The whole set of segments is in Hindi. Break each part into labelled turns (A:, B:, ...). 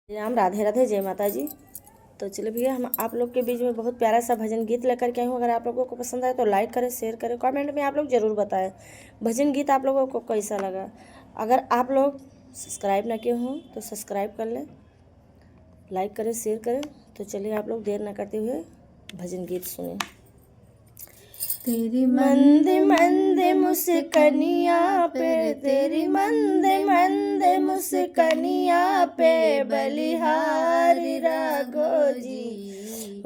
A: राम, राधे राधे, जय माता जी। तो चलिए भैया, हम आप लोग के बीच में बहुत प्यारा सा भजन गीत लेकर के आई हूँ। अगर आप लोगों को पसंद आए तो लाइक करें, शेयर करें, कमेंट में आप लोग ज़रूर बताएं भजन गीत आप लोगों को कैसा लगा। अगर आप लोग सब्सक्राइब ना किए हों तो सब्सक्राइब कर लें, लाइक करें, शेयर करें। तो चलिए आप लोग देर ना करते हुए भजन गीत सुने। तेरी मंदे मंदे मुस्कनिया पे, तेरी मंदे मंदे मुस्कनिया पे, बलिहारी राघो जी,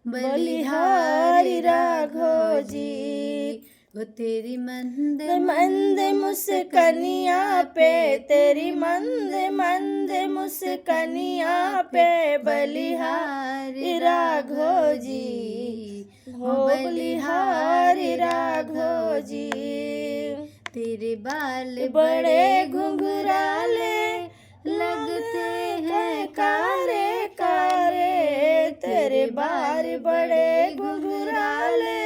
A: बलिहारी राघो जी। वो तेरी मंदे मंदे मुस्कनिया पे, तेरी मंदे मंदे मुस्कनिया पे, बलिहारी राघो जी, हो बलिहारी राघो जी। तेरे बाल बड़े घुंघराले लगते हैं कारे कारे, तेरे बाल बड़े घुंघराले,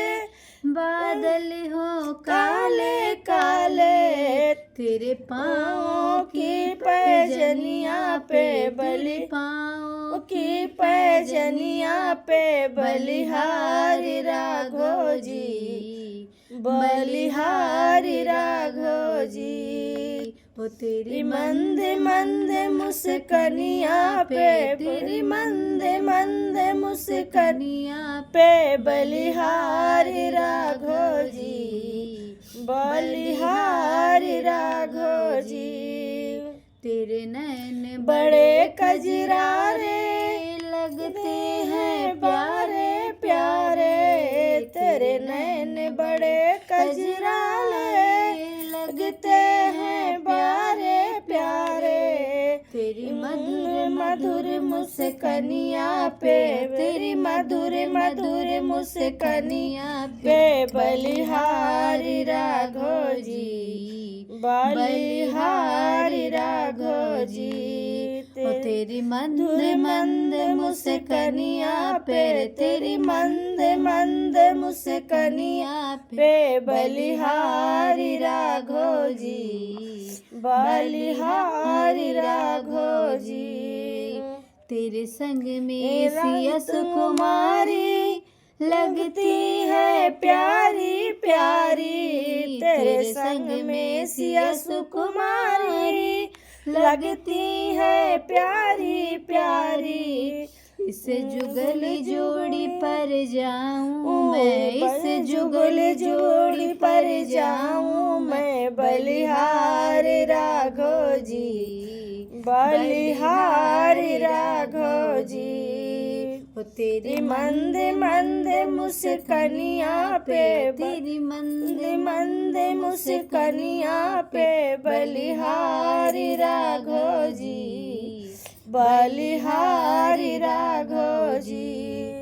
A: बादल हो काले काले, तेरे पाँव की पैजनिया पे, बलि पाँव की पैजनिया पे, बलिहारी राघो जी, बलिहारी राघो जी। वो तेरी मंदे मंदे मुस्कनिया पे, तेरी मंदे मंदे मुस्कनिया पे, बलिहारी राघो जी, बलिहारी राघो जी। तेरे नैन बड़े कजरारे लगते हैं प्यारे प्यारे, तेरे नैन बड़े कजरारे लगते हैं प्यारे प्यारे, तेरी मधुर मधुर मुस्कनिया पे, तेरी मधुर मधुर मुस्कनिया पे, बलिहारी राघो जी, बलिहारी राघो जी। तेरी मंद मंद मुस्कनिया पे, तेरी मंद मंद मुस्कनिया पे, बलिहारी राघो जी, बलिहारी राघो जी। तेरे संग में सिया सुकुमारी लगती है प्यारी प्यारी, तेरे संग में सिया सुकुमारी लगती है प्यारी प्यारी। इस जुगल जोड़ी पर जाऊं मैं, इस जुगल जोड़ी पर जाऊं मैं, बलिहारी राघो जी, बलिहारी राघो जी। वो तेरी मंदे मंदे मुस्कनिया पे, तेरी मंदे मंदे मुस्कनिया पे, बलिहारी राघो जी, बलिहारी राघो जी।